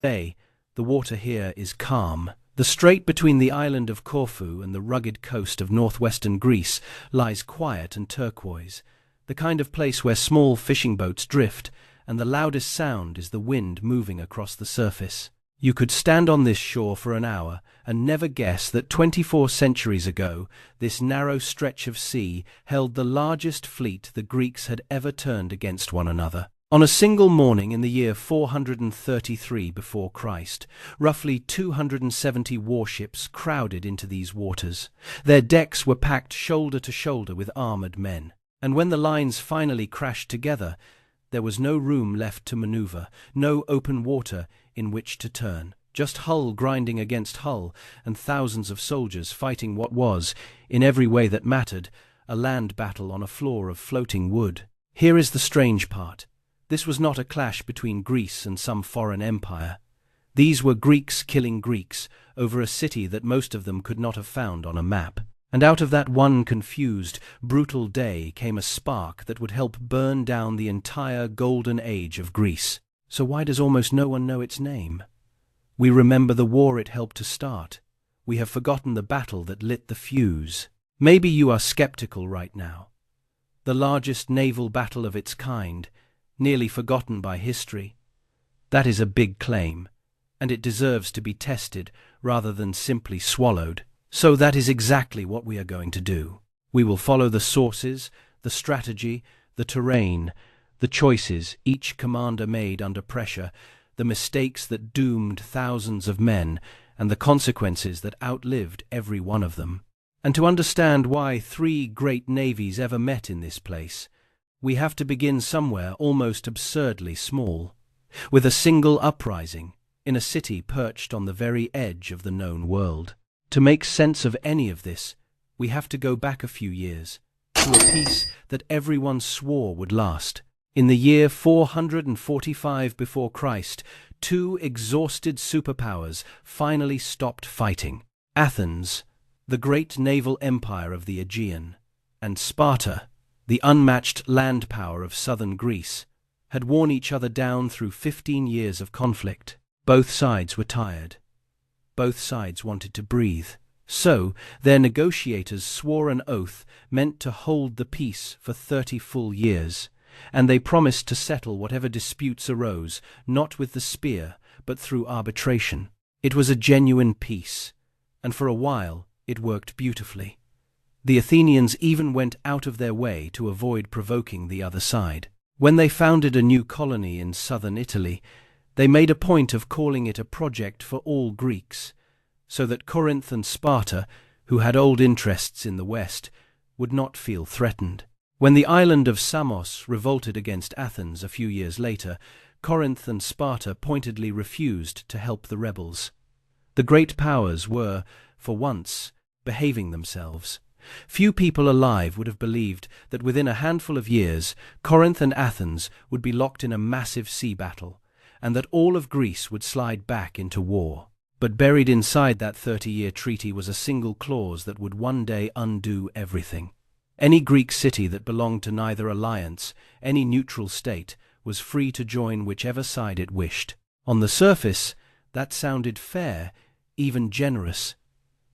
Day, the water here is calm. The strait between the island of Corfu and the rugged coast of northwestern Greece lies quiet and turquoise, the kind of place where small fishing boats drift, and the loudest sound is the wind moving across the surface. You could stand on this shore for an hour and never guess that 24 centuries ago, this narrow stretch of sea held the largest fleet the Greeks had ever turned against one another. On a single morning in the year 433 before Christ, roughly 270 warships crowded into these waters. Their decks were packed shoulder to shoulder with armored men. And when the lines finally crashed together, there was no room left to maneuver, no open water in which to turn. Just hull grinding against hull, and thousands of soldiers fighting what was, in every way that mattered, a land battle on a floor of floating wood. Here is the strange part. This was not a clash between Greece and some foreign empire. These were Greeks killing Greeks over a city that most of them could not have found on a map. And out of that one confused, brutal day came a spark that would help burn down the entire golden age of Greece. So why does almost no one know its name? We remember the war it helped to start. We have forgotten the battle that lit the fuse. Maybe you are skeptical right now. The largest naval battle of its kind, nearly forgotten by history. That is a big claim, and it deserves to be tested rather than simply swallowed. So that is exactly what we are going to do. We will follow the sources, the strategy, the terrain, the choices each commander made under pressure, the mistakes that doomed thousands of men, and the consequences that outlived every one of them. And to understand why three great navies ever met in this place, we have to begin somewhere almost absurdly small, with a single uprising in a city perched on the very edge of the known world. To make sense of any of this, we have to go back a few years, to a peace that everyone swore would last. In the year 445 before Christ, two exhausted superpowers finally stopped fighting. Athens, the great naval empire of the Aegean, and Sparta, the unmatched land power of southern Greece, had worn each other down through 15 years of conflict. Both sides were tired. Both sides wanted to breathe. So, their negotiators swore an oath meant to hold the peace for 30 full years, and they promised to settle whatever disputes arose, not with the spear, but through arbitration. It was a genuine peace, and for a while it worked beautifully. The Athenians even went out of their way to avoid provoking the other side. When they founded a new colony in southern Italy, they made a point of calling it a project for all Greeks, so that Corinth and Sparta, who had old interests in the west, would not feel threatened. When the island of Samos revolted against Athens a few years later, Corinth and Sparta pointedly refused to help the rebels. The great powers were, for once, behaving themselves. Few people alive would have believed that within a handful of years, Corinth and Athens would be locked in a massive sea battle, and that all of Greece would slide back into war. But buried inside that 30-year treaty was a single clause that would one day undo everything. Any Greek city that belonged to neither alliance, any neutral state, was free to join whichever side it wished. On the surface, that sounded fair, even generous.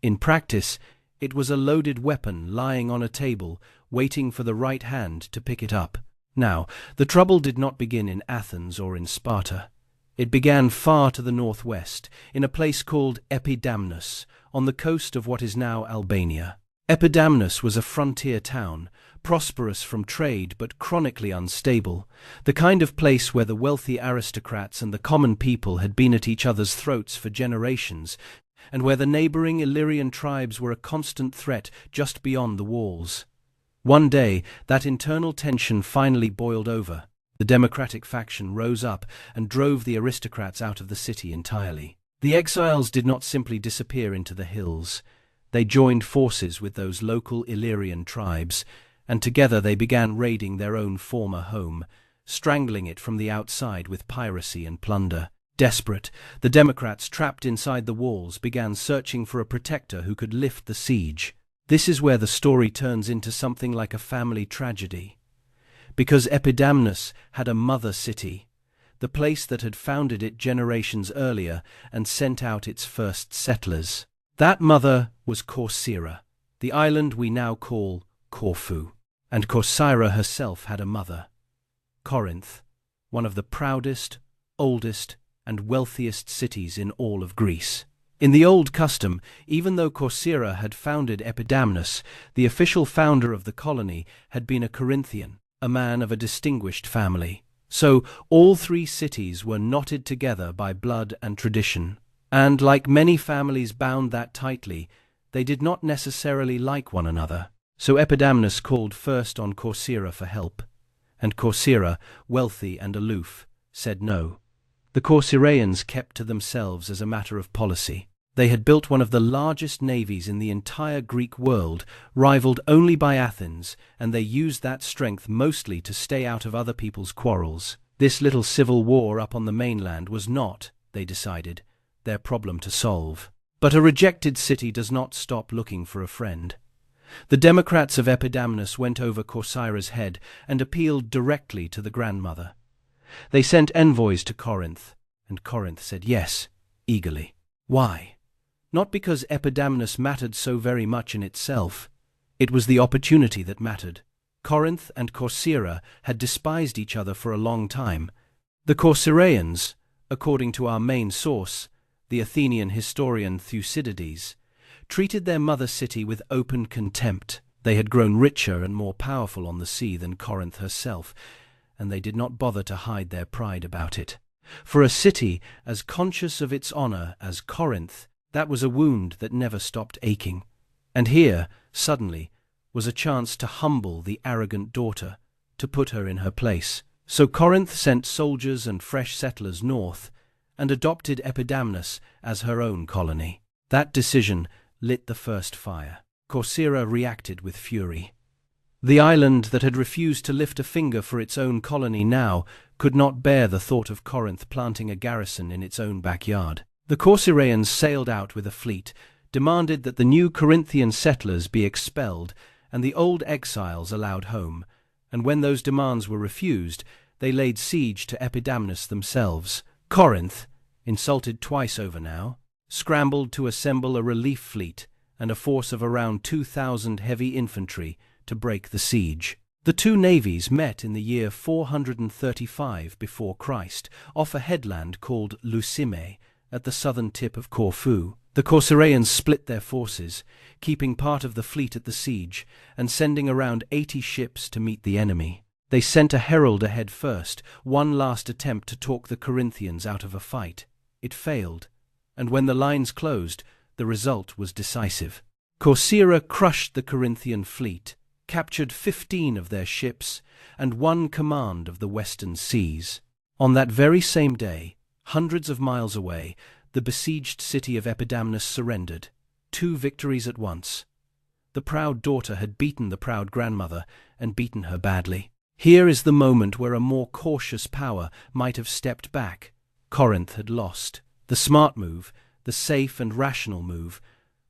In practice, it was a loaded weapon lying on a table, waiting for the right hand to pick it up. Now, the trouble did not begin in Athens or in Sparta. It began far to the northwest, in a place called Epidamnus, on the coast of what is now Albania. Epidamnus was a frontier town, prosperous from trade but chronically unstable, the kind of place where the wealthy aristocrats and the common people had been at each other's throats for generations, and where the neighboring Illyrian tribes were a constant threat just beyond the walls. One day, that internal tension finally boiled over. The democratic faction rose up and drove the aristocrats out of the city entirely. The exiles did not simply disappear into the hills. They joined forces with those local Illyrian tribes, and together they began raiding their own former home, strangling it from the outside with piracy and plunder. Desperate, the Democrats trapped inside the walls began searching for a protector who could lift the siege. This is where the story turns into something like a family tragedy. Because Epidamnus had a mother city, the place that had founded it generations earlier and sent out its first settlers. That mother was Corcyra, the island we now call Corfu. And Corcyra herself had a mother, Corinth, one of the proudest, oldest, and wealthiest cities in all of Greece. In the old custom, even though Corcyra had founded Epidamnus, the official founder of the colony had been a Corinthian, a man of a distinguished family. So all three cities were knotted together by blood and tradition. And like many families bound that tightly, they did not necessarily like one another. So Epidamnus called first on Corcyra for help, and Corcyra, wealthy and aloof, said no. The Corcyraeans kept to themselves as a matter of policy. They had built one of the largest navies in the entire Greek world, rivaled only by Athens, and they used that strength mostly to stay out of other people's quarrels. This little civil war up on the mainland was not, they decided, their problem to solve. But a rejected city does not stop looking for a friend. The Democrats of Epidamnus went over Corcyra's head and appealed directly to the grandmother. They sent envoys to Corinth, and Corinth said yes, eagerly. Why? Not because Epidamnus mattered so very much in itself. It was the opportunity that mattered. Corinth and Corcyra had despised each other for a long time. The Corcyraeans, according to our main source, the Athenian historian Thucydides, treated their mother city with open contempt. They had grown richer and more powerful on the sea than Corinth herself, and they did not bother to hide their pride about it. For a city as conscious of its honor as Corinth, that was a wound that never stopped aching. And here, suddenly, was a chance to humble the arrogant daughter, to put her in her place. So Corinth sent soldiers and fresh settlers north, and adopted Epidamnus as her own colony. That decision lit the first fire. Corcyra reacted with fury. The island that had refused to lift a finger for its own colony now could not bear the thought of Corinth planting a garrison in its own backyard. The Corcyraeans sailed out with a fleet, demanded that the new Corinthian settlers be expelled and the old exiles allowed home, and when those demands were refused, they laid siege to Epidamnus themselves. Corinth, insulted twice over now, scrambled to assemble a relief fleet and a force of around 2,000 heavy infantry to break the siege. The two navies met in the year 435 before Christ off a headland called Lusime at the southern tip of Corfu. The Corcyraeans split their forces, keeping part of the fleet at the siege and sending around 80 ships to meet the enemy. They sent a herald ahead first, one last attempt to talk the Corinthians out of a fight. It failed, and when the lines closed, the result was decisive. Corcyra crushed the Corinthian fleet, captured 15 of their ships, and won command of the western seas. On that very same day, hundreds of miles away, the besieged city of Epidamnus surrendered. 2 victories at once. The proud daughter had beaten the proud grandmother, and beaten her badly. Here is the moment where a more cautious power might have stepped back. Corinth had lost. The smart move, the safe and rational move,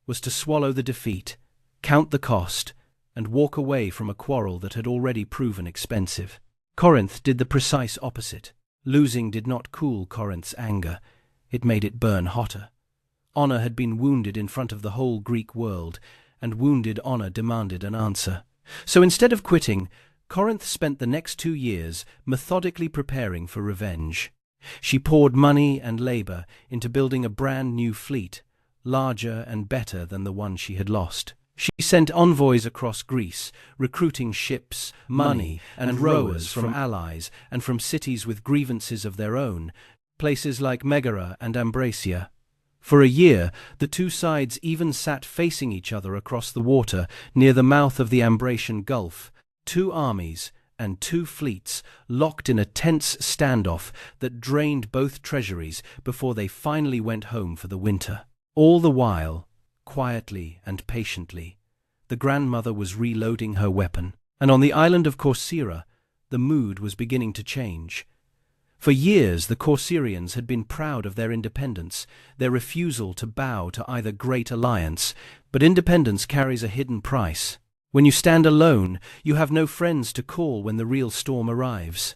was to swallow the defeat, count the cost, and walk away from a quarrel that had already proven expensive. Corinth did the precise opposite. Losing did not cool Corinth's anger, it made it burn hotter. Honor had been wounded in front of the whole Greek world, and wounded honor demanded an answer. So instead of quitting, Corinth spent the next 2 years methodically preparing for revenge. She poured money and labor into building a brand new fleet, larger and better than the one she had lost. She sent envoys across Greece, recruiting ships, money, and rowers from allies and from cities with grievances of their own, places like Megara and Ambracia. For a year, the two sides even sat facing each other across the water near the mouth of the Ambracian Gulf, 2 armies and 2 fleets locked in a tense standoff that drained both treasuries before they finally went home for the winter. All the while, quietly and patiently, the grandmother was reloading her weapon, and on the island of Corcyra, the mood was beginning to change. For years, the Corcyraeans had been proud of their independence, their refusal to bow to either great alliance, but independence carries a hidden price. When you stand alone, you have no friends to call when the real storm arrives.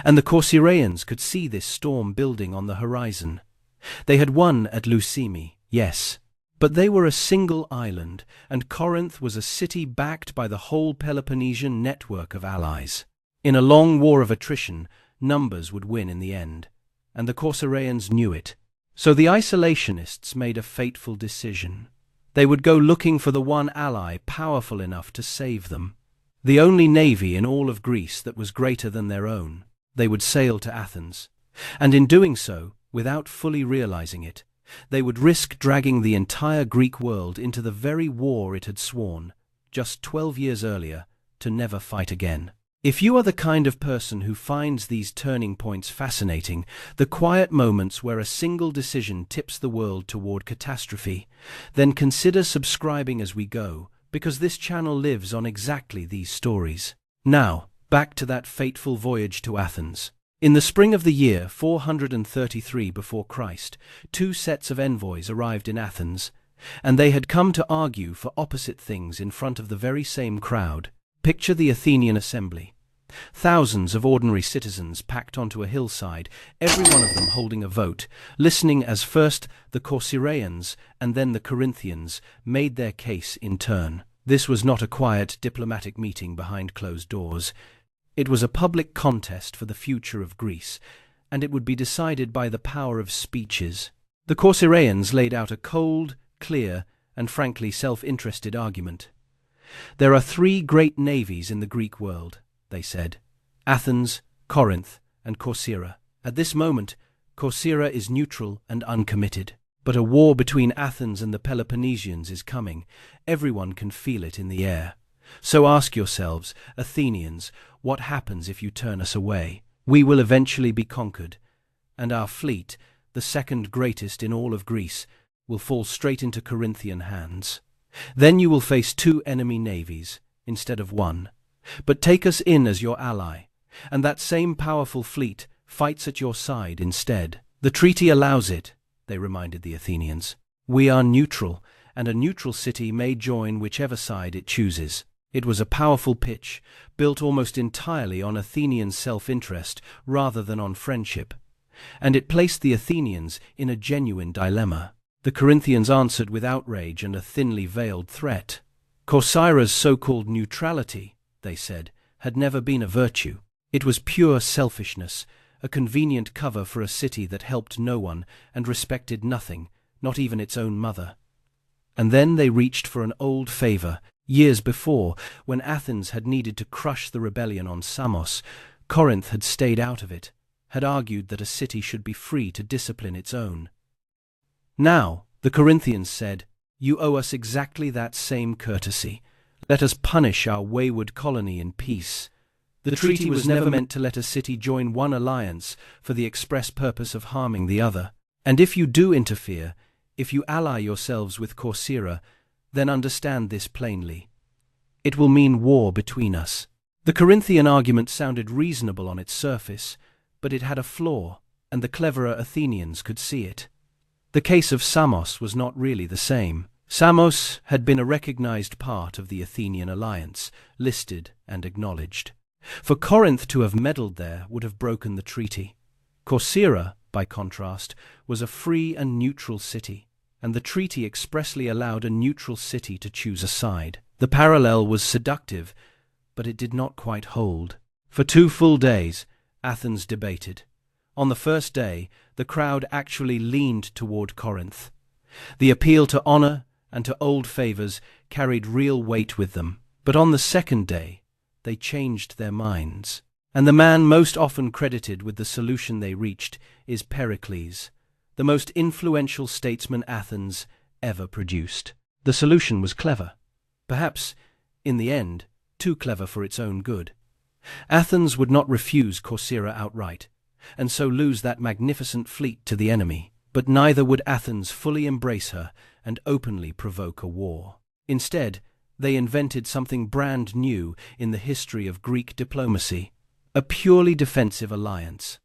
And the Corcyraeans could see this storm building on the horizon. They had won at Leuceme, yes, but they were a single island, and Corinth was a city backed by the whole Peloponnesian network of allies. In a long war of attrition, numbers would win in the end, and the Corcyraeans knew it. So the isolationists made a fateful decision. They would go looking for the one ally powerful enough to save them. The only navy in all of Greece that was greater than their own. They would sail to Athens, and in doing so, without fully realizing it, they would risk dragging the entire Greek world into the very war it had sworn, just 12 years earlier, to never fight again. If you are the kind of person who finds these turning points fascinating, the quiet moments where a single decision tips the world toward catastrophe, then consider subscribing as we go, because this channel lives on exactly these stories. Now, back to that fateful voyage to Athens. In the spring of the year 433 before Christ, two sets of envoys arrived in Athens, and they had come to argue for opposite things in front of the very same crowd. Picture the Athenian assembly. Thousands of ordinary citizens packed onto a hillside, every one of them holding a vote, listening as first the Corcyraeans and then the Corinthians made their case in turn. This was not a quiet diplomatic meeting behind closed doors. It was a public contest for the future of Greece, and it would be decided by the power of speeches. The Corcyraeans laid out a cold, clear, and frankly self-interested argument. There are three great navies in the Greek world, they said: Athens, Corinth, and Corcyra. At this moment, Corcyra is neutral and uncommitted. But a war between Athens and the Peloponnesians is coming. Everyone can feel it in the air. So ask yourselves, Athenians, what happens if you turn us away? We will eventually be conquered, and our fleet, the second greatest in all of Greece, will fall straight into Corinthian hands. Then you will face two enemy navies, instead of one. But take us in as your ally, and that same powerful fleet fights at your side instead. The treaty allows it, they reminded the Athenians. We are neutral, and a neutral city may join whichever side it chooses. It was a powerful pitch, built almost entirely on Athenian self-interest rather than on friendship, and it placed the Athenians in a genuine dilemma. The Corinthians answered with outrage and a thinly veiled threat. Corcyra's so-called neutrality, they said, had never been a virtue. It was pure selfishness, a convenient cover for a city that helped no one and respected nothing, not even its own mother. And then they reached for an old favor. Years before, when Athens had needed to crush the rebellion on Samos, Corinth had stayed out of it, had argued that a city should be free to discipline its own. Now, the Corinthians said, you owe us exactly that same courtesy. Let us punish our wayward colony in peace. The treaty was never meant to let a city join one alliance for the express purpose of harming the other. And if you do interfere, if you ally yourselves with Corcyra, then understand this plainly. It will mean war between us. The Corinthian argument sounded reasonable on its surface, but it had a flaw, and the cleverer Athenians could see it. The case of Samos was not really the same. Samos had been a recognized part of the Athenian alliance, listed and acknowledged. For Corinth to have meddled there would have broken the treaty. Corcyra, by contrast, was a free and neutral city, and the treaty expressly allowed a neutral city to choose a side. The parallel was seductive, but it did not quite hold. For 2 full days, Athens debated. On the first day, the crowd actually leaned toward Corinth. The appeal to honor and to old favors carried real weight with them. But on the second day, they changed their minds. And the man most often credited with the solution they reached is Pericles, the most influential statesman Athens ever produced. The solution was clever. Perhaps, in the end, too clever for its own good. Athens would not refuse Corcyra outright, and so lose that magnificent fleet to the enemy. But neither would Athens fully embrace her and openly provoke a war. Instead, they invented something brand new in the history of Greek diplomacy, a purely defensive alliance.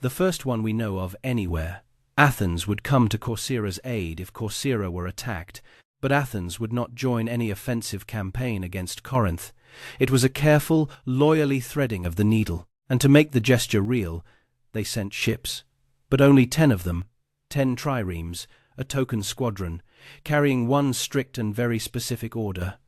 The first one we know of anywhere. Athens would come to Corcyra's aid if Corcyra were attacked, but Athens would not join any offensive campaign against Corinth. It was a careful, loyally threading of the needle. And to make the gesture real, they sent ships, but only 10 of them, 10 triremes, a token squadron, carrying one strict and very specific order.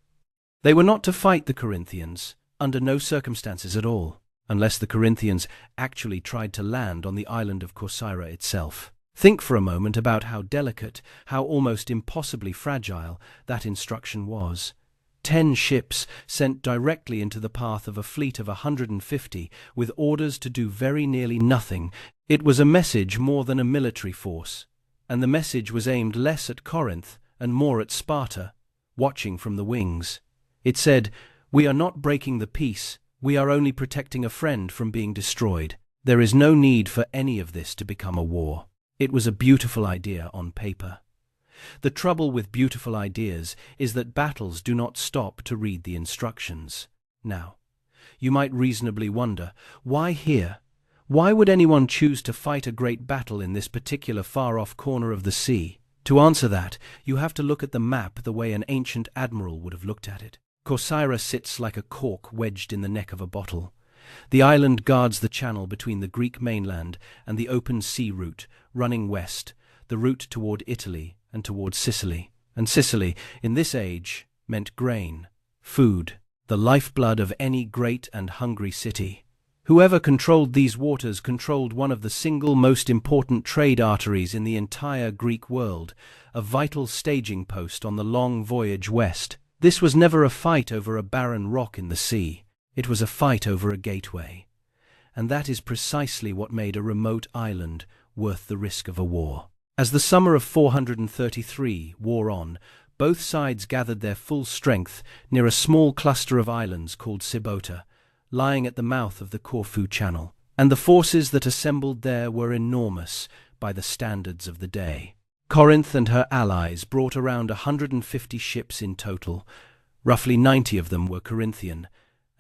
They were not to fight the Corinthians, under no circumstances at all, unless the Corinthians actually tried to land on the island of Corcyra itself. Think for a moment about how delicate, how almost impossibly fragile that instruction was. 10 ships sent directly into the path of a fleet of 150 with orders to do very nearly nothing. It was a message more than a military force, and the message was aimed less at Corinth and more at Sparta, watching from the wings. It said, "We are not breaking the peace, we are only protecting a friend from being destroyed. There is no need for any of this to become a war." It was a beautiful idea on paper. The trouble with beautiful ideas is that battles do not stop to read the instructions. Now, you might reasonably wonder, why here? Why would anyone choose to fight a great battle in this particular far-off corner of the sea? To answer that, you have to look at the map the way an ancient admiral would have looked at it. Corcyra sits like a cork wedged in the neck of a bottle. The island guards the channel between the Greek mainland and the open sea route, running west, the route toward Italy and toward Sicily. And Sicily, in this age, meant grain, food, the lifeblood of any great and hungry city. Whoever controlled these waters controlled one of the single most important trade arteries in the entire Greek world, a vital staging post on the long voyage west. This was never a fight over a barren rock in the sea. It was a fight over a gateway. And that is precisely what made a remote island worth the risk of a war. As the summer of 433 wore on, both sides gathered their full strength near a small cluster of islands called Sybota, lying at the mouth of the Corfu Channel. And the forces that assembled there were enormous by the standards of the day. Corinth and her allies brought around 150 ships in total. Roughly 90 of them were Corinthian,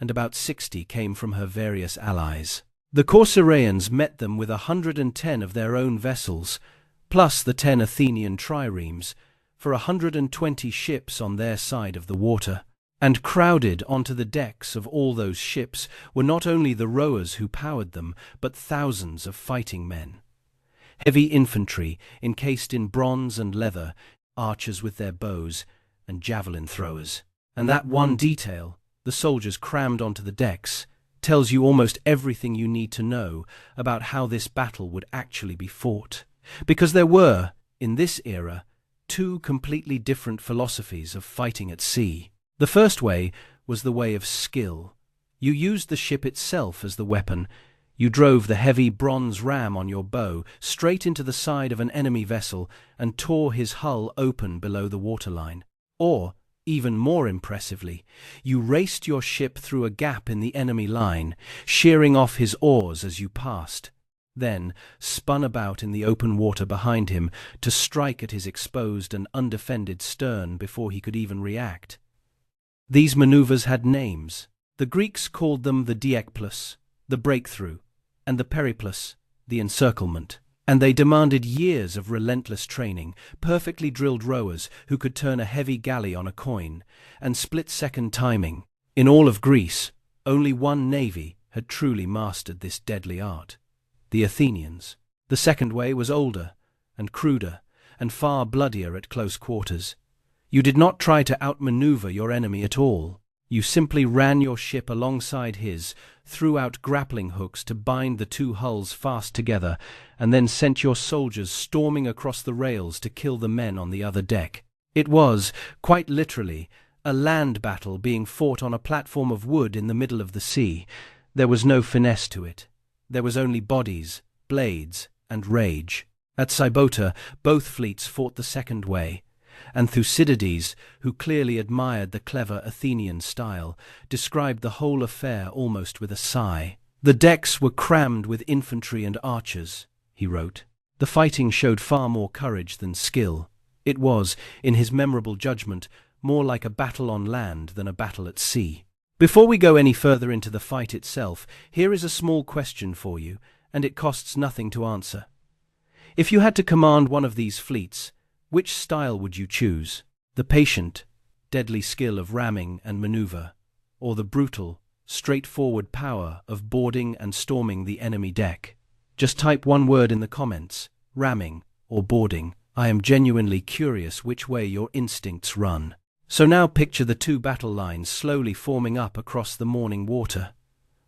and about 60 came from her various allies. The Corcyraeans met them with 110 of their own vessels, plus the 10 Athenian triremes, for 120 ships on their side of the water. And crowded onto the decks of all those ships were not only the rowers who powered them, but thousands of fighting men. Heavy infantry, encased in bronze and leather, archers with their bows, and javelin throwers. And that one detail, the soldiers crammed onto the decks, tells you almost everything you need to know about how this battle would actually be fought. Because there were, in this era, 2 completely different philosophies of fighting at sea. The first way was the way of skill. You used the ship itself as the weapon. You drove the heavy bronze ram on your bow straight into the side of an enemy vessel and tore his hull open below the waterline. Or, even more impressively, you raced your ship through a gap in the enemy line, shearing off his oars as you passed, then spun about in the open water behind him to strike at his exposed and undefended stern before he could even react. These maneuvers had names. The Greeks called them the diekplus, the breakthrough, and the periplus, the encirclement. And they demanded years of relentless training, perfectly drilled rowers who could turn a heavy galley on a coin, and split-second timing. In all of Greece, only one navy had truly mastered this deadly art: the Athenians. The second way was older and cruder and far bloodier at close quarters. You did not try to outmaneuver your enemy at all. You simply ran your ship alongside his, threw out grappling hooks to bind the 2 hulls fast together, and then sent your soldiers storming across the rails to kill the men on the other deck. It was, quite literally, a land battle being fought on a platform of wood in the middle of the sea. There was no finesse to it. There was only bodies, blades, and rage. At Sybota, both fleets fought the second way, and Thucydides, who clearly admired the clever Athenian style, described the whole affair almost with a sigh. "The decks were crammed with infantry and archers," he wrote. "The fighting showed far more courage than skill. It was, in his memorable judgment, more like a battle on land than a battle at sea." Before we go any further into the fight itself, here is a small question for you, and it costs nothing to answer. If you had to command one of these fleets, which style would you choose? The patient, deadly skill of ramming and maneuver, or the brutal, straightforward power of boarding and storming the enemy deck. Just type one word in the comments, ramming or boarding. I am genuinely curious which way your instincts run. So now picture the two battle lines slowly forming up across the morning water.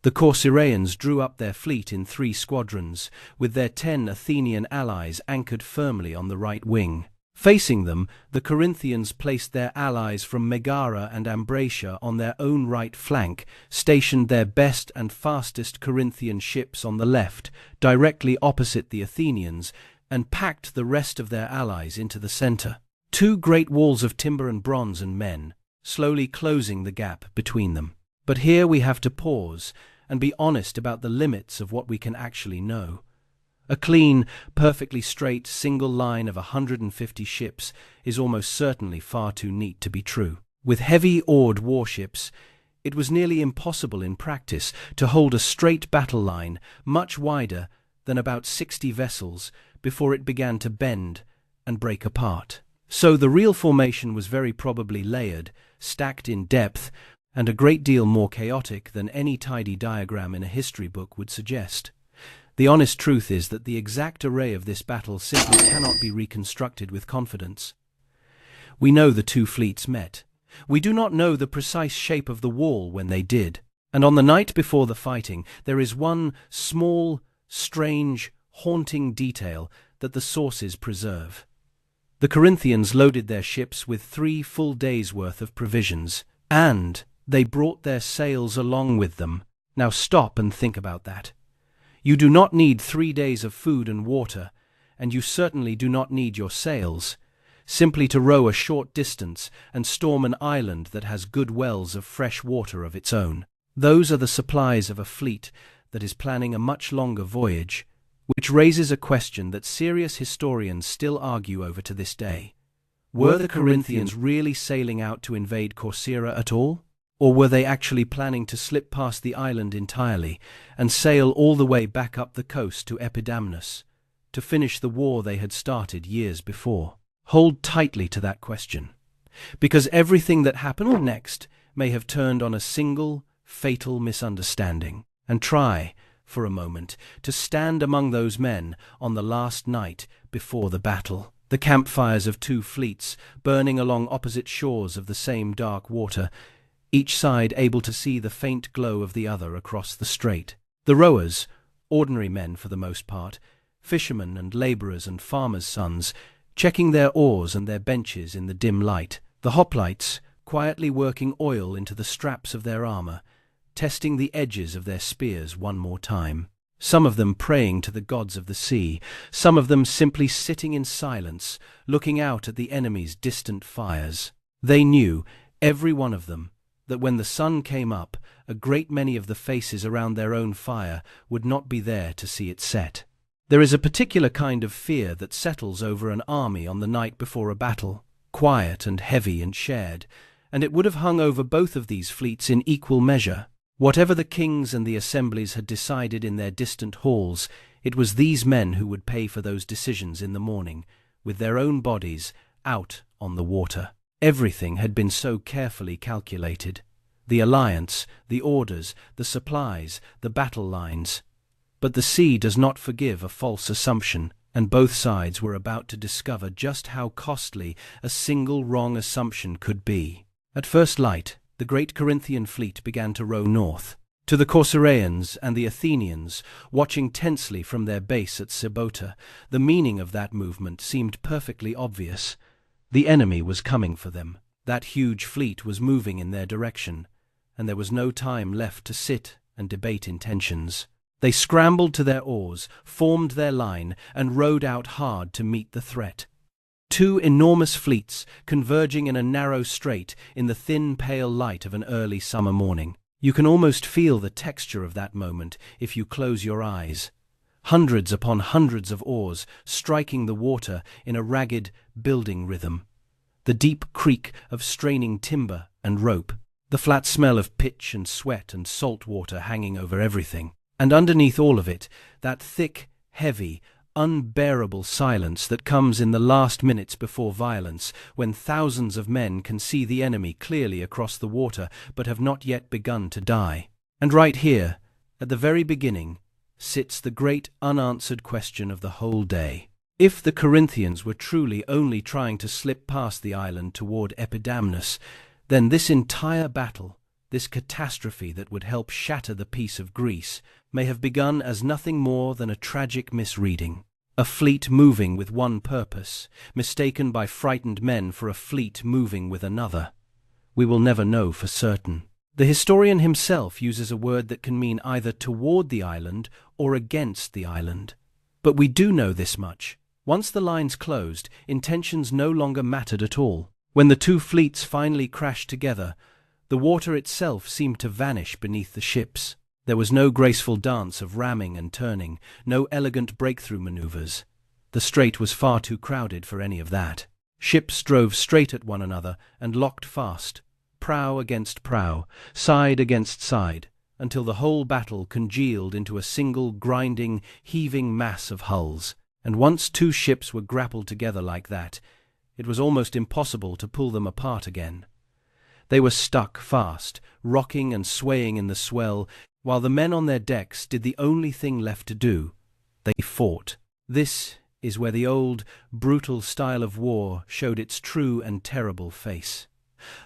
The Corcyraeans drew up their fleet in 3 squadrons, with their 10 Athenian allies anchored firmly on the right wing. Facing them, the Corinthians placed their allies from Megara and Ambracia on their own right flank, stationed their best and fastest Corinthian ships on the left, directly opposite the Athenians, and packed the rest of their allies into the center. 2 great walls of timber and bronze and men, slowly closing the gap between them. But here we have to pause and be honest about the limits of what we can actually know. A clean, perfectly straight single line of 150 ships is almost certainly far too neat to be true. With heavy oared warships, it was nearly impossible in practice to hold a straight battle line much wider than about 60 vessels before it began to bend and break apart. So the real formation was very probably layered, stacked in depth, and a great deal more chaotic than any tidy diagram in a history book would suggest. The honest truth is that the exact array of this battle simply cannot be reconstructed with confidence. We know the two fleets met. We do not know the precise shape of the wall when they did. And on the night before the fighting, there is one small, strange, haunting detail that the sources preserve. The Corinthians loaded their ships with 3 full days' worth of provisions, and they brought their sails along with them. Now stop and think about that. You do not need 3 days of food and water, and you certainly do not need your sails, simply to row a short distance and storm an island that has good wells of fresh water of its own. Those are the supplies of a fleet that is planning a much longer voyage, which raises a question that serious historians still argue over to this day. Were the Corinthians really sailing out to invade Corcyra at all? Or were they actually planning to slip past the island entirely and sail all the way back up the coast to Epidamnus, to finish the war they had started years before? Hold tightly to that question, because everything that happened next may have turned on a single, fatal misunderstanding. And try, for a moment, to stand among those men on the last night before the battle. The campfires of 2 fleets burning along opposite shores of the same dark water, each side able to see the faint glow of the other across the strait. The rowers, ordinary men for the most part, fishermen and labourers and farmers' sons, checking their oars and their benches in the dim light. The hoplites, quietly working oil into the straps of their armour, testing the edges of their spears one more time. Some of them praying to the gods of the sea, some of them simply sitting in silence, looking out at the enemy's distant fires. They knew, every one of them, that when the sun came up, a great many of the faces around their own fire would not be there to see it set. There is a particular kind of fear that settles over an army on the night before a battle, quiet and heavy and shared, and it would have hung over both of these fleets in equal measure. Whatever the kings and the assemblies had decided in their distant halls, it was these men who would pay for those decisions in the morning, with their own bodies out on the water. Everything had been so carefully calculated. The alliance, the orders, the supplies, the battle lines. But the sea does not forgive a false assumption, and both sides were about to discover just how costly a single wrong assumption could be. At first light, the great Corinthian fleet began to row north. To the Corcyraeans and the Athenians, watching tensely from their base at Sybota, the meaning of that movement seemed perfectly obvious. The enemy was coming for them. That huge fleet was moving in their direction, and there was no time left to sit and debate intentions. They scrambled to their oars, formed their line, and rowed out hard to meet the threat. 2 enormous fleets converging in a narrow strait in the thin, pale light of an early summer morning. You can almost feel the texture of that moment if you close your eyes. Hundreds upon hundreds of oars striking the water in a ragged, building rhythm. The deep creak of straining timber and rope. The flat smell of pitch and sweat and salt water hanging over everything. And underneath all of it, that thick, heavy, unbearable silence that comes in the last minutes before violence, when thousands of men can see the enemy clearly across the water but have not yet begun to die. And right here, at the very beginning, sits the great unanswered question of the whole day. If the Corinthians were truly only trying to slip past the island toward Epidamnus, then this entire battle, this catastrophe that would help shatter the peace of Greece, may have begun as nothing more than a tragic misreading. A fleet moving with one purpose, mistaken by frightened men for a fleet moving with another. We will never know for certain. The historian himself uses a word that can mean either toward the island or against the island. But we do know this much. Once the lines closed, intentions no longer mattered at all. When the two fleets finally crashed together, the water itself seemed to vanish beneath the ships. There was no graceful dance of ramming and turning, no elegant breakthrough maneuvers. The strait was far too crowded for any of that. Ships drove straight at one another and locked fast, prow against prow, side against side, until the whole battle congealed into a single grinding, heaving mass of hulls. And once two ships were grappled together like that, it was almost impossible to pull them apart again. They were stuck fast, rocking and swaying in the swell, while the men on their decks did the only thing left to do. They fought. This is where the old, brutal style of war showed its true and terrible face.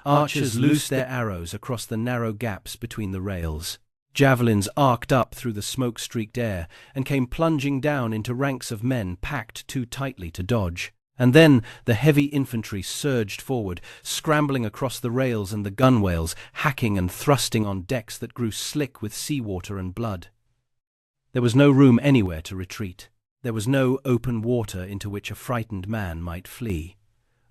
Archers loosed their arrows across the narrow gaps between the rails. Javelins arced up through the smoke-streaked air and came plunging down into ranks of men packed too tightly to dodge. And then the heavy infantry surged forward, scrambling across the rails and the gunwales, hacking and thrusting on decks that grew slick with seawater and blood. There was no room anywhere to retreat. There was no open water into which a frightened man might flee.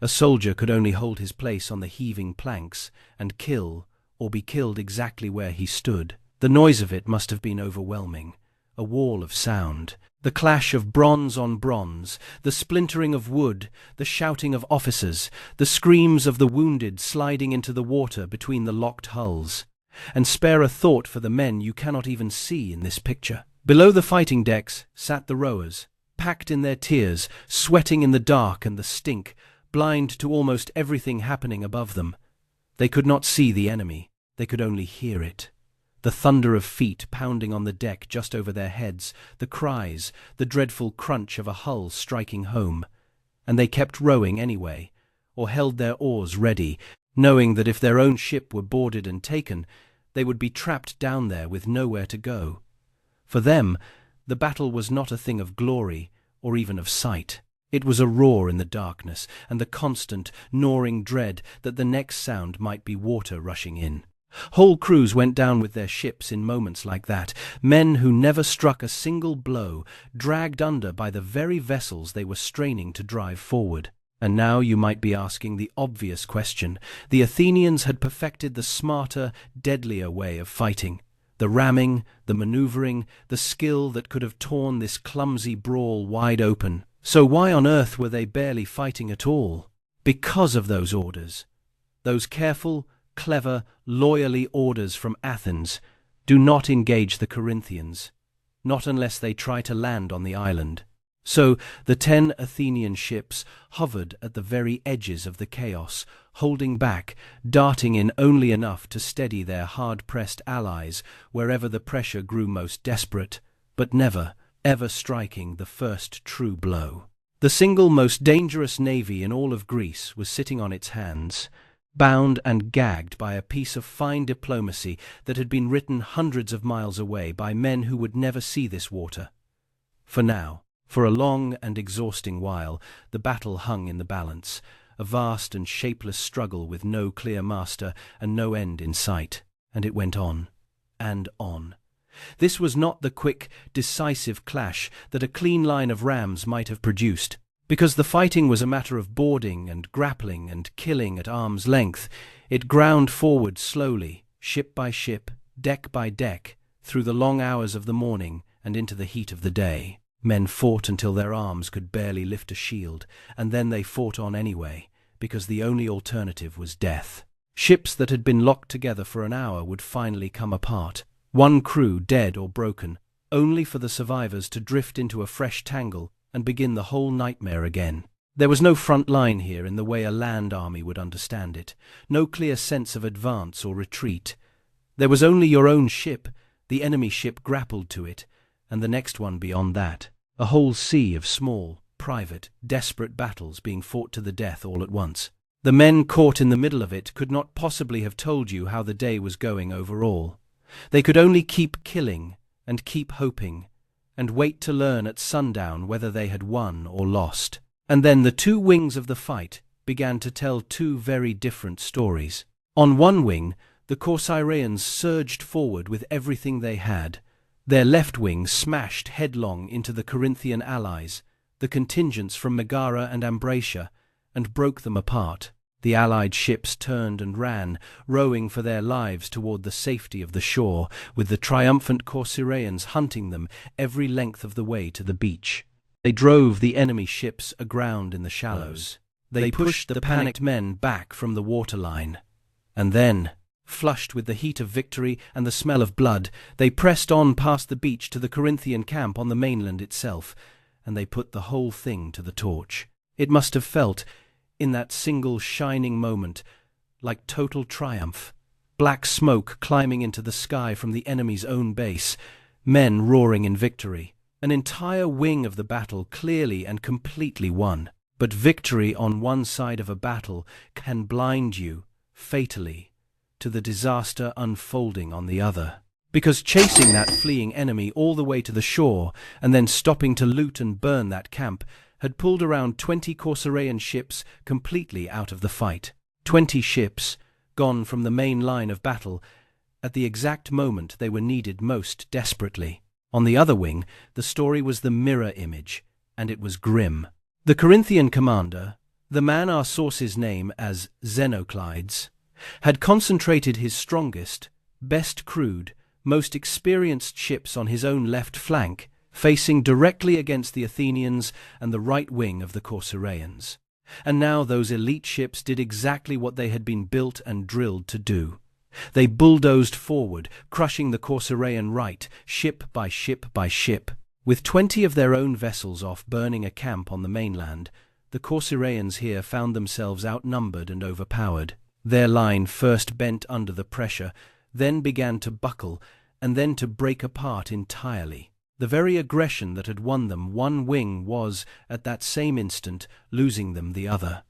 A soldier could only hold his place on the heaving planks and kill or be killed exactly where he stood. The noise of it must have been overwhelming, a wall of sound. The clash of bronze on bronze, the splintering of wood, the shouting of officers, the screams of the wounded sliding into the water between the locked hulls. And spare a thought for the men you cannot even see in this picture. Below the fighting decks sat the rowers, packed in their tears, sweating in the dark and the stink, blind to almost everything happening above them. They could not see the enemy, they could only hear it. The thunder of feet pounding on the deck just over their heads, the cries, the dreadful crunch of a hull striking home. And they kept rowing anyway, or held their oars ready, knowing that if their own ship were boarded and taken, they would be trapped down there with nowhere to go. For them, the battle was not a thing of glory or even of sight. It was a roar in the darkness and the constant, gnawing dread that the next sound might be water rushing in. Whole crews went down with their ships in moments like that, men who never struck a single blow, dragged under by the very vessels they were straining to drive forward. And now you might be asking the obvious question. The Athenians had perfected the smarter, deadlier way of fighting. The ramming, the maneuvering, the skill that could have torn this clumsy brawl wide open. So why on earth were they barely fighting at all? Because of those orders. Those careful, clever, lawyerly orders from Athens. Do not engage the Corinthians, not unless they try to land on the island. So the 10 Athenian ships hovered at the very edges of the chaos, holding back, darting in only enough to steady their hard-pressed allies wherever the pressure grew most desperate, but never, ever striking the first true blow. The single most dangerous navy in all of Greece was sitting on its hands, bound and gagged by a piece of fine diplomacy that had been written hundreds of miles away by men who would never see this water. For now, for a long and exhausting while, the battle hung in the balance, a vast and shapeless struggle with no clear master and no end in sight. And it went on, and on. This was not the quick, decisive clash that a clean line of rams might have produced. Because the fighting was a matter of boarding and grappling and killing at arm's length, it ground forward slowly, ship by ship, deck by deck, through the long hours of the morning and into the heat of the day. Men fought until their arms could barely lift a shield, and then they fought on anyway, because the only alternative was death. Ships that had been locked together for an hour would finally come apart, one crew dead or broken, only for the survivors to drift into a fresh tangle and begin the whole nightmare again. There was no front line here in the way a land army would understand it, no clear sense of advance or retreat. There was only your own ship, the enemy ship grappled to it, and the next one beyond that. A whole sea of small, private, desperate battles being fought to the death all at once. The men caught in the middle of it could not possibly have told you how the day was going overall. They could only keep killing and keep hoping, and wait to learn at sundown whether they had won or lost. And then the two wings of the fight began to tell two very different stories. On one wing, the Corcyraeans surged forward with everything they had. Their left wing smashed headlong into the Corinthian allies, the contingents from Megara and Ambracia, and broke them apart. The allied ships turned and ran, rowing for their lives toward the safety of the shore, with the triumphant Corcyraeans hunting them every length of the way to the beach. They drove the enemy ships aground in the shallows. They pushed the panicked men back from the waterline. And then, flushed with the heat of victory and the smell of blood, they pressed on past the beach to the Corinthian camp on the mainland itself, and they put the whole thing to the torch. It must have felt, in that single shining moment, like total triumph. Black smoke climbing into the sky from the enemy's own base, men roaring in victory. An entire wing of the battle clearly and completely won. But victory on one side of a battle can blind you, fatally, to the disaster unfolding on the other. Because chasing that fleeing enemy all the way to the shore, and then stopping to loot and burn that camp, had pulled around 20 Corcyraean ships completely out of the fight. 20 ships, gone from the main line of battle, at the exact moment they were needed most desperately. On the other wing, the story was the mirror image, and it was grim. The Corinthian commander, the man our sources name as Xenoclides, had concentrated his strongest, best crewed, most experienced ships on his own left flank, facing directly against the Athenians and the right wing of the Corcyraeans. And now those elite ships did exactly what they had been built and drilled to do. They bulldozed forward, crushing the Corcyraean right, ship by ship by ship. With 20 of their own vessels off burning a camp on the mainland, the Corcyraeans here found themselves outnumbered and overpowered. Their line first bent under the pressure, then began to buckle, and then to break apart entirely. The very aggression that had won them one wing was, at that same instant, losing them the other.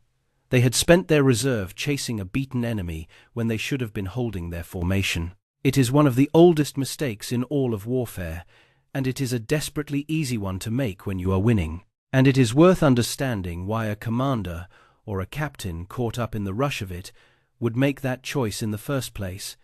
They had spent their reserve chasing a beaten enemy when they should have been holding their formation. It is one of the oldest mistakes in all of warfare, and it is a desperately easy one to make when you are winning. And it is worth understanding why a commander, or a captain caught up in the rush of it, would make that choice in the first place,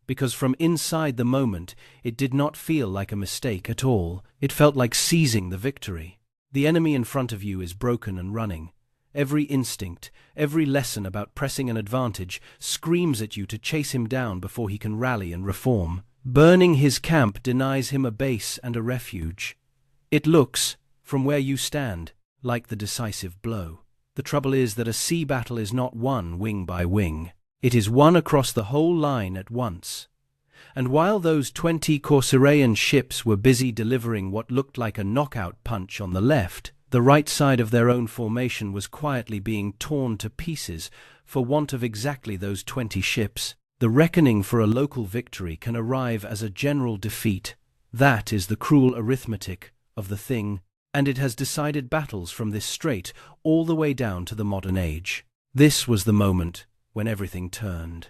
because from inside the moment it did not feel like a mistake at all. It felt like seizing the victory. The enemy in front of you is broken and running. Every instinct, every lesson about pressing an advantage screams at you to chase him down before he can rally and reform. Burning his camp denies him a base and a refuge. It looks, from where you stand, like the decisive blow. The trouble is that a sea battle is not won wing by wing. It is won across the whole line at once. And while those 20 Corcyraean ships were busy delivering what looked like a knockout punch on the left, the right side of their own formation was quietly being torn to pieces for want of exactly those 20 ships. The reckoning for a local victory can arrive as a general defeat. That is the cruel arithmetic of the thing, and it has decided battles from this straight all the way down to the modern age. This was the moment when everything turned.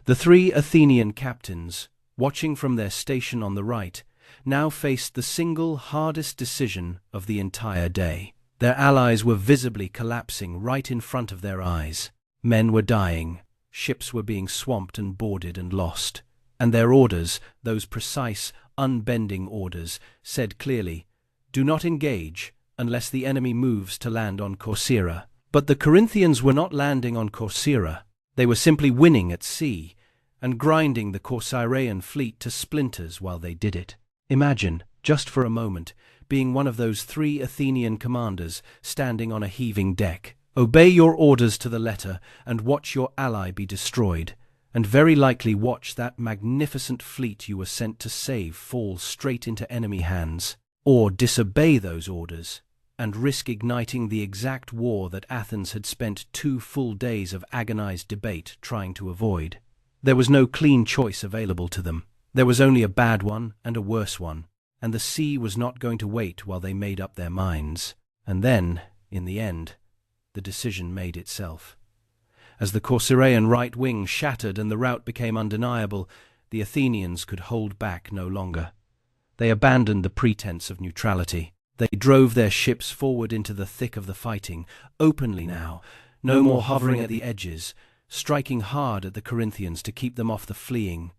The 3 Athenian captains, watching from their station on the right, now faced the single hardest decision of the entire day. Their allies were visibly collapsing right in front of their eyes. Men were dying, ships were being swamped and boarded and lost. And their orders, those precise, unbending orders, said clearly, "Do not engage unless the enemy moves to land on Corcyra." But the Corinthians were not landing on Corcyra. They were simply winning at sea, and grinding the Corcyraean fleet to splinters while they did it. Imagine, just for a moment, being one of those 3 Athenian commanders standing on a heaving deck. Obey your orders to the letter and watch your ally be destroyed, and very likely watch that magnificent fleet you were sent to save fall straight into enemy hands. Or disobey those orders and risk igniting the exact war that Athens had spent 2 full days of agonized debate trying to avoid. There was no clean choice available to them. There was only a bad one and a worse one, and the sea was not going to wait while they made up their minds. And then, in the end, the decision made itself. As the Corcyraean right wing shattered and the rout became undeniable, the Athenians could hold back no longer. They abandoned the pretense of neutrality. They drove their ships forward into the thick of the fighting, openly now, no more hovering at the edges, striking hard at the Corinthians to keep them off the fleeing,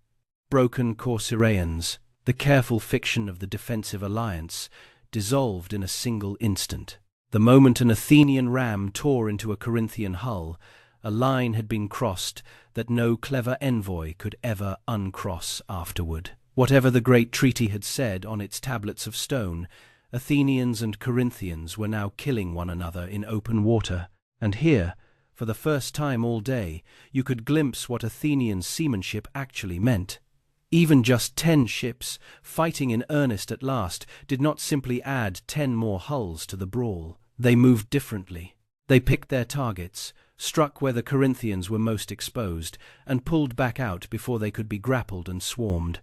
broken Corcyraeans. The careful fiction of the defensive alliance dissolved in a single instant. The moment an Athenian ram tore into a Corinthian hull, a line had been crossed that no clever envoy could ever uncross afterward. Whatever the great treaty had said on its tablets of stone, Athenians and Corinthians were now killing one another in open water, and here, for the first time all day, you could glimpse what Athenian seamanship actually meant. Even just 10 ships, fighting in earnest at last, did not simply add 10 more hulls to the brawl. They moved differently. They picked their targets, struck where the Corinthians were most exposed, and pulled back out before they could be grappled and swarmed.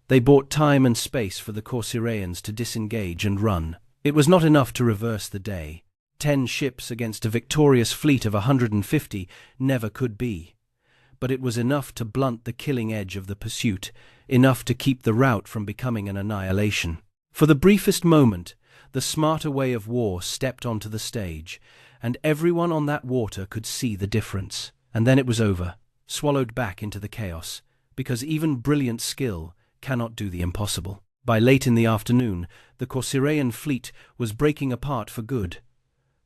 They bought time and space for the Corcyraeans to disengage and run. It was not enough to reverse the day. 10 ships against a victorious fleet of 150 never could be. But it was enough to blunt the killing edge of the pursuit, enough to keep the rout from becoming an annihilation. For the briefest moment, the smarter way of war stepped onto the stage, and everyone on that water could see the difference. And then it was over, swallowed back into the chaos, because even brilliant skill cannot do the impossible. By late in the afternoon, the Corcyraean fleet was breaking apart for good.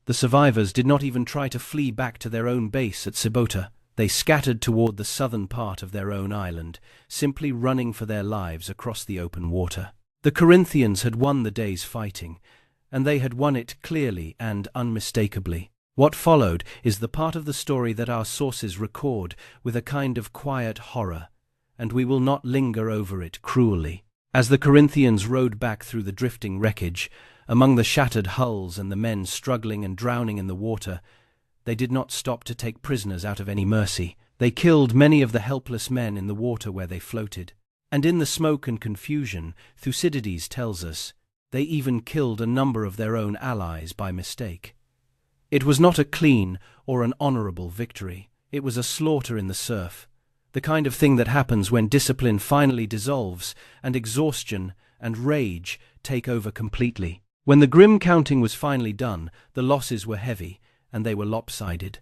The survivors did not even try to flee back to their own base at Sybota. They scattered toward the southern part of their own island, simply running for their lives across the open water. The Corinthians had won the day's fighting, and they had won it clearly and unmistakably. What followed is the part of the story that our sources record with a kind of quiet horror, and we will not linger over it cruelly. As the Corinthians rowed back through the drifting wreckage, among the shattered hulls and the men struggling and drowning in the water, they did not stop to take prisoners out of any mercy. They killed many of the helpless men in the water where they floated. And in the smoke and confusion, Thucydides tells us, they even killed a number of their own allies by mistake. It was not a clean or an honorable victory. It was a slaughter in the surf, the kind of thing that happens when discipline finally dissolves and exhaustion and rage take over completely. When the grim counting was finally done, the losses were heavy, and they were lopsided.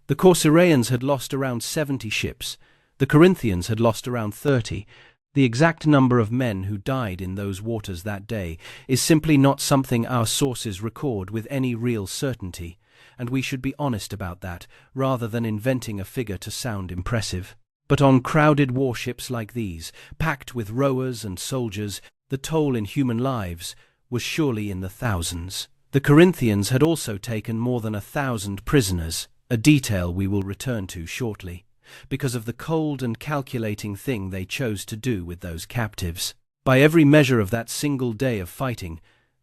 The Corcyraeans had lost around 70 ships. The Corinthians had lost around 30. The exact number of men who died in those waters that day is simply not something our sources record with any real certainty, and we should be honest about that, rather than inventing a figure to sound impressive. But on crowded warships like these, packed with rowers and soldiers, the toll in human lives was surely in the thousands. The Corinthians had also taken more than 1,000 prisoners, a detail we will return to shortly, because of the cold and calculating thing they chose to do with those captives. By every measure of that single day of fighting,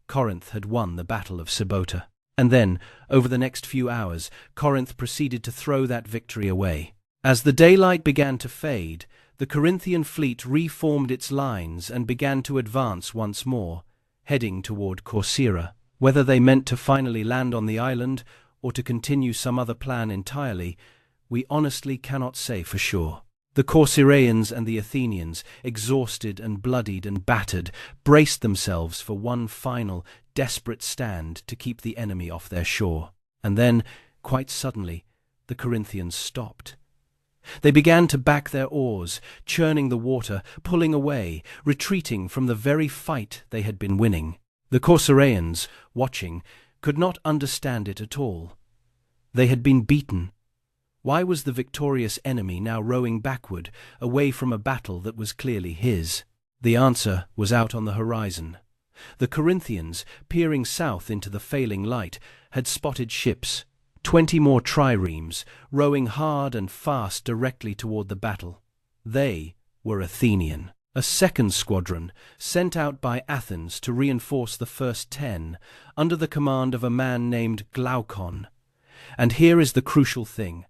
Corinth had won the Battle of Sybota. And then, over the next few hours, Corinth proceeded to throw that victory away. As the daylight began to fade, the Corinthian fleet reformed its lines and began to advance once more, heading toward Corcyra. Whether they meant to finally land on the island or to continue some other plan entirely, we honestly cannot say for sure. The Corcyraeans and the Athenians, exhausted and bloodied and battered, braced themselves for one final, desperate stand to keep the enemy off their shore. And then, quite suddenly, the Corinthians stopped. They began to back their oars, churning the water, pulling away, retreating from the very fight they had been winning. The Corcyraeans, watching, could not understand it at all. They had been beaten. Why was the victorious enemy now rowing backward, away from a battle that was clearly his? The answer was out on the horizon. The Corinthians, peering south into the failing light, had spotted ships, 20 more triremes, rowing hard and fast directly toward the battle. They were Athenian. A second squadron, sent out by Athens to reinforce the first 10, under the command of a man named Glaucon. And here is the crucial thing.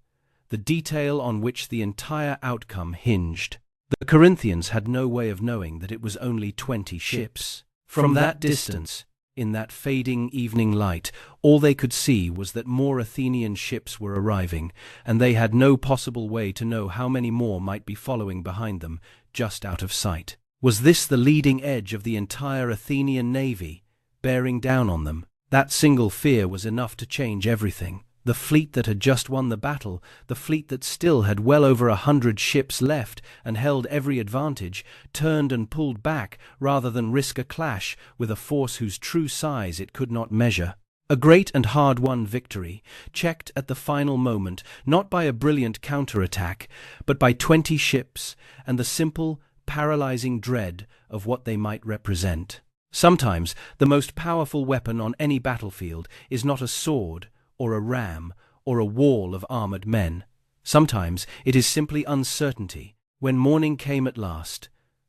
the detail on which the entire outcome hinged. The Corinthians had no way of knowing that it was only 20 ships. From that distance, in that fading evening light, all they could see was that more Athenian ships were arriving, and they had no possible way to know how many more might be following behind them, just out of sight. Was this the leading edge of the entire Athenian navy, bearing down on them? That single fear was enough to change everything. The fleet that had just won the battle, the fleet that still had well over 100 ships left and held every advantage, turned and pulled back rather than risk a clash with a force whose true size it could not measure. A great and hard-won victory, checked at the final moment not by a brilliant counterattack, but by 20 ships and the simple, paralyzing dread of what they might represent. Sometimes the most powerful weapon on any battlefield is not a sword, or a ram, or a wall of armored men. Sometimes it is simply uncertainty. When morning came at last,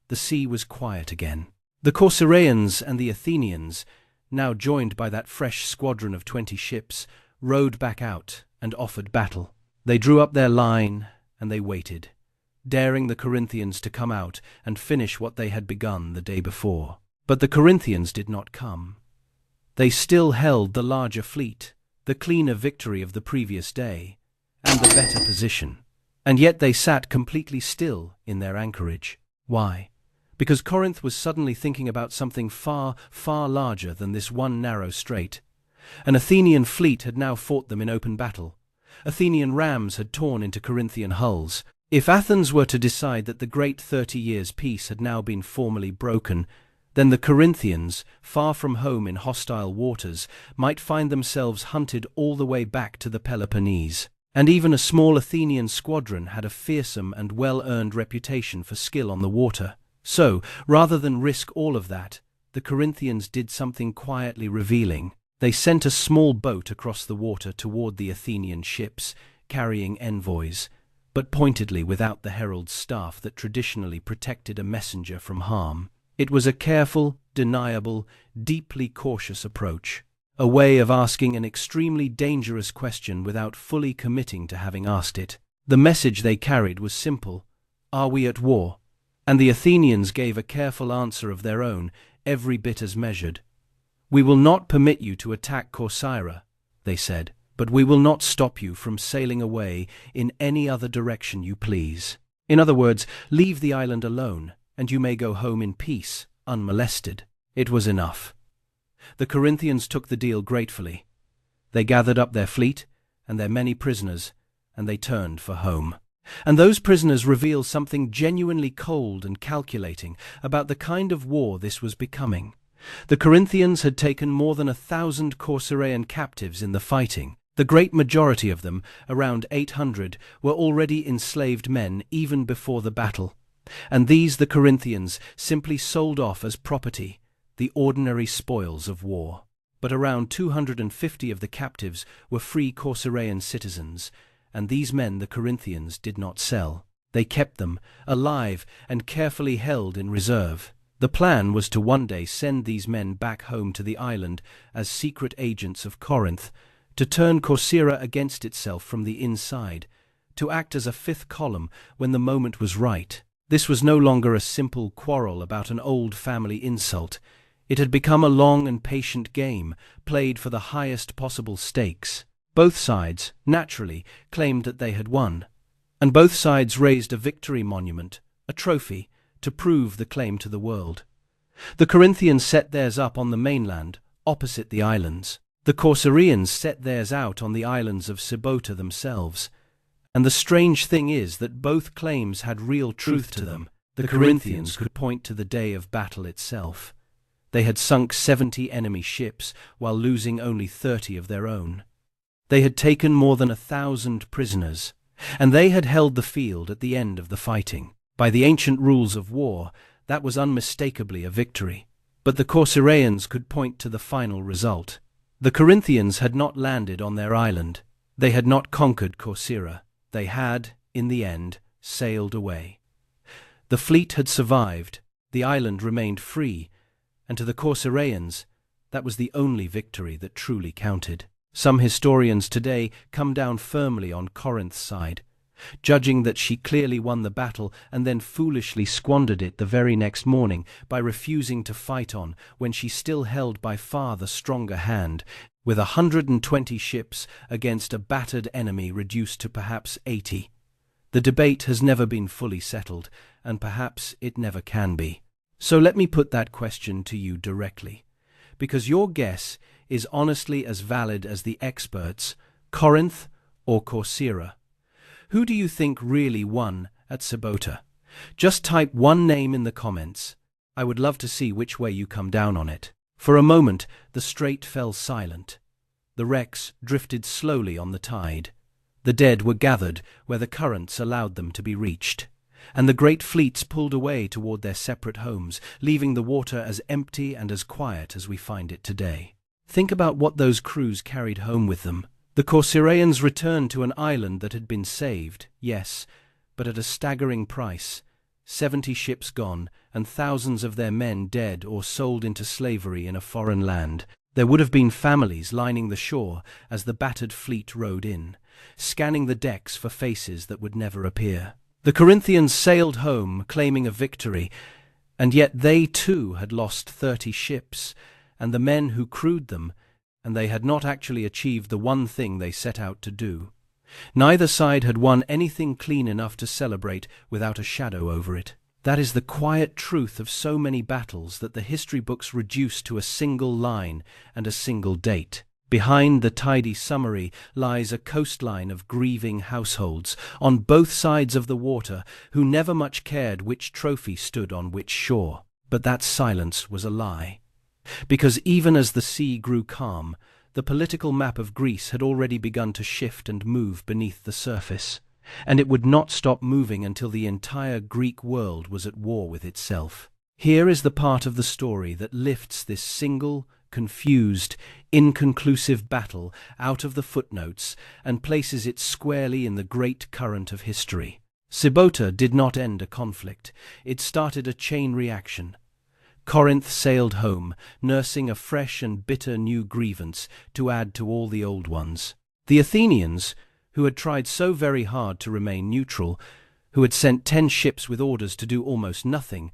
the sea was quiet again. The Corcyraeans and the Athenians, now joined by that fresh squadron of 20 ships, rowed back out and offered battle. They drew up their line, and they waited, daring the Corinthians to come out and finish what they had begun the day before. But the Corinthians did not come. They still held the larger fleet, the cleaner victory of the previous day, and the better position. And yet they sat completely still in their anchorage. Why? Because Corinth was suddenly thinking about something far, far larger than this one narrow strait. An Athenian fleet had now fought them in open battle. Athenian rams had torn into Corinthian hulls. If Athens were to decide that the great 30 years' peace had now been formally broken, then the Corinthians, far from home in hostile waters, might find themselves hunted all the way back to the Peloponnese. And even a small Athenian squadron had a fearsome and well-earned reputation for skill on the water. So, rather than risk all of that, the Corinthians did something quietly revealing. They sent a small boat across the water toward the Athenian ships, carrying envoys, but pointedly without the herald's staff that traditionally protected a messenger from harm. It was a careful, deniable, deeply cautious approach, a way of asking an extremely dangerous question without fully committing to having asked it. The message they carried was simple: "Are we at war?" And the Athenians gave a careful answer of their own, every bit as measured. "We will not permit you to attack Corcyra," they said, "but we will not stop you from sailing away in any other direction you please. In other words, leave the island alone, and you may go home in peace, unmolested." It was enough. The Corinthians took the deal gratefully. They gathered up their fleet and their many prisoners, and they turned for home. And those prisoners reveal something genuinely cold and calculating about the kind of war this was becoming. The Corinthians had taken more than 1,000 Corcyraean captives in the fighting. The great majority of them, around 800, were already enslaved men even before the battle. And these the Corinthians simply sold off as property, the ordinary spoils of war. But around 250 of the captives were free Corcyraean citizens, and these men the Corinthians did not sell. They kept them, alive and carefully held in reserve. The plan was to one day send these men back home to the island as secret agents of Corinth, to turn Corcyra against itself from the inside, to act as a fifth column when the moment was right. This was no longer a simple quarrel about an old family insult. It had become a long and patient game, played for the highest possible stakes. Both sides, naturally, claimed that they had won. And both sides raised a victory monument, a trophy, to prove the claim to the world. The Corinthians set theirs up on the mainland, opposite the islands. The Corcyraeans set theirs out on the islands of Sybota themselves. And the strange thing is that both claims had real truth to them. The Corinthians could point to the day of battle itself. They had sunk 70 enemy ships while losing only 30 of their own. They had taken more than 1,000 prisoners, and they had held the field at the end of the fighting. By the ancient rules of war, that was unmistakably a victory. But the Corcyraeans could point to the final result. The Corinthians had not landed on their island. They had not conquered Corcyra. They had, in the end, sailed away. The fleet had survived, the island remained free, and to the Corcyraeans, that was the only victory that truly counted. Some historians today come down firmly on Corinth's side. judging that she clearly won the battle and then foolishly squandered it the very next morning by refusing to fight on when she still held by far the stronger hand, with 120 ships against a battered enemy reduced to perhaps 80. The debate has never been fully settled, and perhaps it never can be. So let me put that question to you directly, because your guess is honestly as valid as the experts, Corinth or Corcyra. Who do you think really won at Sybota? Just type one name in the comments. I would love to see which way you come down on it. For a moment, the strait fell silent. The wrecks drifted slowly on the tide. The dead were gathered where the currents allowed them to be reached, and the great fleets pulled away toward their separate homes, leaving the water as empty and as quiet as we find it today. Think about what those crews carried home with them. The Corcyraeans returned to an island that had been saved, yes, but at a staggering price. 70 ships gone, and thousands of their men dead or sold into slavery in a foreign land. There would have been families lining the shore as the battered fleet rode in, scanning the decks for faces that would never appear. The Corinthians sailed home, claiming a victory, and yet they too had lost 30 ships, and the men who crewed them, and they had not actually achieved the one thing they set out to do. Neither side had won anything clean enough to celebrate without a shadow over it. That is the quiet truth of so many battles that the history books reduce to a single line and a single date. Behind the tidy summary lies a coastline of grieving households on both sides of the water who never much cared which trophy stood on which shore. But that silence was a lie. Because even as the sea grew calm, the political map of Greece had already begun to shift and move beneath the surface, and it would not stop moving until the entire Greek world was at war with itself. Here is the part of the story that lifts this single, confused, inconclusive battle out of the footnotes and places it squarely in the great current of history. Sybota did not end a conflict. It started a chain reaction. Corinth sailed home, nursing a fresh and bitter new grievance to add to all the old ones. The Athenians, who had tried so very hard to remain neutral, who had sent 10 ships with orders to do almost nothing,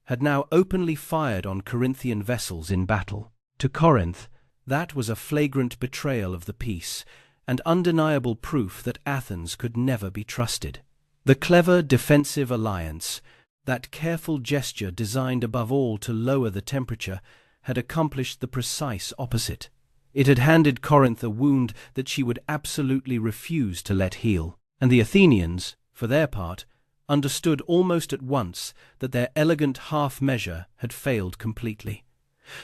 had now openly fired on Corinthian vessels in battle. To Corinth, that was a flagrant betrayal of the peace, and undeniable proof that Athens could never be trusted. The clever defensive alliance, that careful gesture designed above all to lower the temperature, had accomplished the precise opposite. It had handed Corinth a wound that she would absolutely refuse to let heal. And the Athenians, for their part, understood almost at once that their elegant half-measure had failed completely.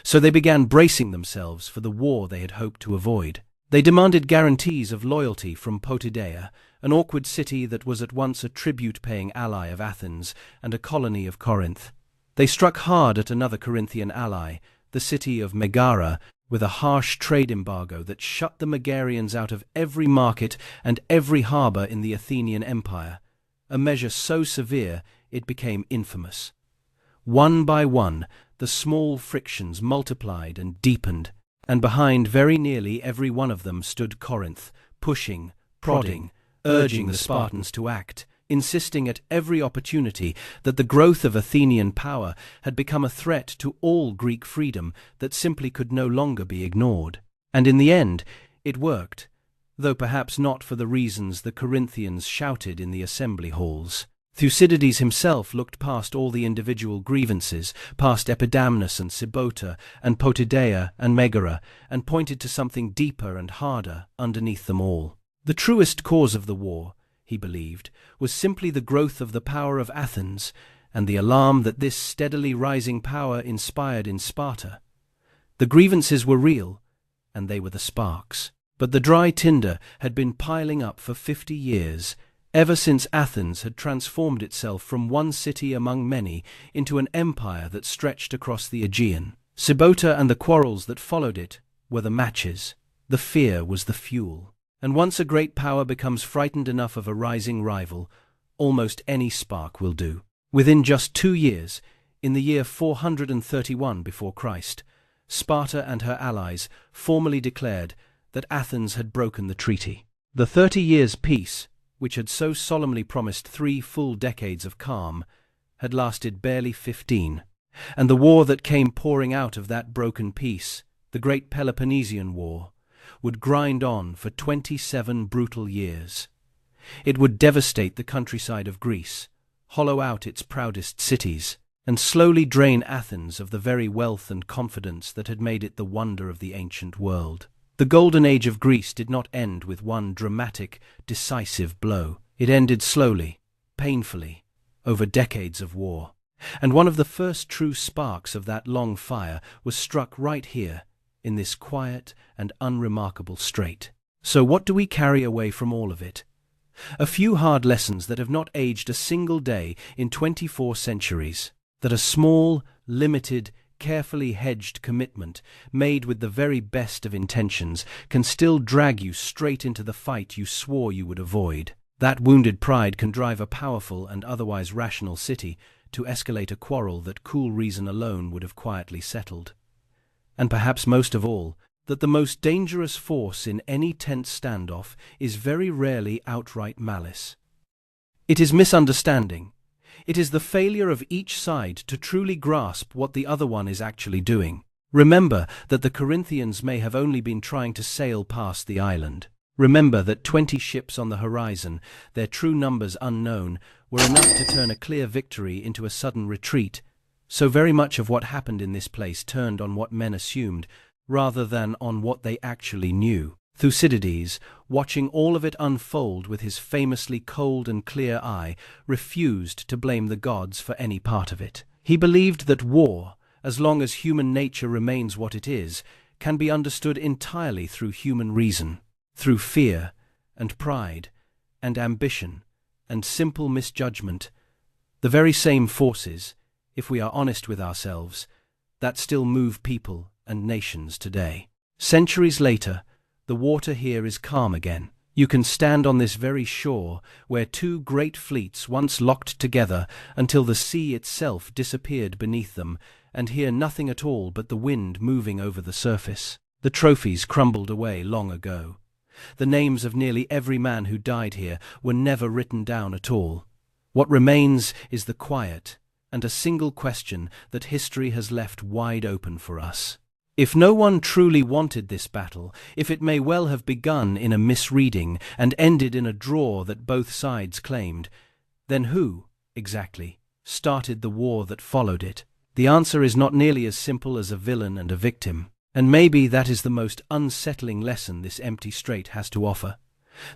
So they began bracing themselves for the war they had hoped to avoid. They demanded guarantees of loyalty from Potidæa, an awkward city that was at once a tribute-paying ally of Athens and a colony of Corinth. They struck hard at another Corinthian ally, the city of Megara, with a harsh trade embargo that shut the Megarians out of every market and every harbour in the Athenian Empire, a measure so severe it became infamous. One by one, the small frictions multiplied and deepened, and behind very nearly every one of them stood Corinth, pushing, prodding, urging the Spartans to act, insisting at every opportunity that the growth of Athenian power had become a threat to all Greek freedom that simply could no longer be ignored. And in the end, it worked, though perhaps not for the reasons the Corinthians shouted in the assembly halls. Thucydides himself looked past all the individual grievances, past Epidamnus and Sybota and Potidæa and Megara, and pointed to something deeper and harder underneath them all. The truest cause of the war, he believed, was simply the growth of the power of Athens and the alarm that this steadily rising power inspired in Sparta. The grievances were real, and they were the sparks. But the dry tinder had been piling up for 50 years, ever since Athens had transformed itself from one city among many into an empire that stretched across the Aegean. Sybota and the quarrels that followed it were the matches. The fear was the fuel. And once a great power becomes frightened enough of a rising rival, almost any spark will do. Within just 2 years, in the year 431 before Christ, Sparta and her allies formally declared that Athens had broken the treaty. The 30 years' peace which had so solemnly promised 3 full decades of calm, had lasted barely 15. And the war that came pouring out of that broken peace, the great Peloponnesian War, would grind on for 27 brutal years. It would devastate the countryside of Greece, hollow out its proudest cities, and slowly drain Athens of the very wealth and confidence that had made it the wonder of the ancient world. The golden age of Greece did not end with one dramatic, decisive blow. It ended slowly, painfully, over decades of war. And one of the first true sparks of that long fire was struck right here, in this quiet and unremarkable strait. So what do we carry away from all of it? A few hard lessons that have not aged a single day in 24 centuries. That a small, limited, carefully hedged commitment, made with the very best of intentions, can still drag you straight into the fight you swore you would avoid. That wounded pride can drive a powerful and otherwise rational city to escalate a quarrel that cool reason alone would have quietly settled. And perhaps most of all, that the most dangerous force in any tense standoff is very rarely outright malice. It is misunderstanding. It is the failure of each side to truly grasp what the other one is actually doing. Remember that the Corinthians may have only been trying to sail past the island. Remember that 20 ships on the horizon, their true numbers unknown, were enough to turn a clear victory into a sudden retreat. So very much of what happened in this place turned on what men assumed, rather than on what they actually knew. Thucydides, watching all of it unfold with his famously cold and clear eye, refused to blame the gods for any part of it. He believed that war, as long as human nature remains what it is, can be understood entirely through human reason, through fear and pride and ambition and simple misjudgment, the very same forces, if we are honest with ourselves, that still move people and nations today. Centuries later, the water here is calm again. You can stand on this very shore where 2 great fleets once locked together until the sea itself disappeared beneath them, and hear nothing at all but the wind moving over the surface. The trophies crumbled away long ago. The names of nearly every man who died here were never written down at all. What remains is the quiet and a single question that history has left wide open for us. If no one truly wanted this battle, if it may well have begun in a misreading and ended in a draw that both sides claimed, then who, exactly, started the war that followed it? The answer is not nearly as simple as a villain and a victim. And maybe that is the most unsettling lesson this empty strait has to offer,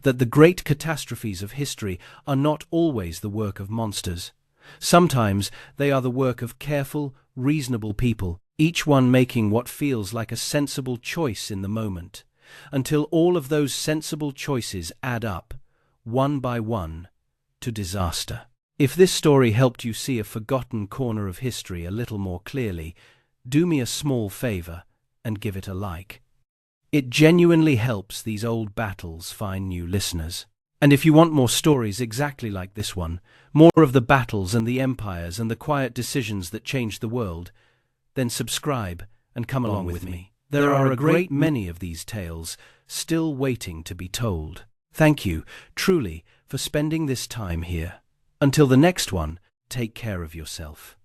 that the great catastrophes of history are not always the work of monsters. Sometimes they are the work of careful, reasonable people, each one making what feels like a sensible choice in the moment, until all of those sensible choices add up, one by one, to disaster. If this story helped you see a forgotten corner of history a little more clearly, do me a small favor and give it a like. It genuinely helps these old battles find new listeners. And if you want more stories exactly like this one, more of the battles and the empires and the quiet decisions that changed the world, then subscribe and come along with me. There are a great many of these tales still waiting to be told. Thank you, truly, for spending this time here. Until the next one, take care of yourself.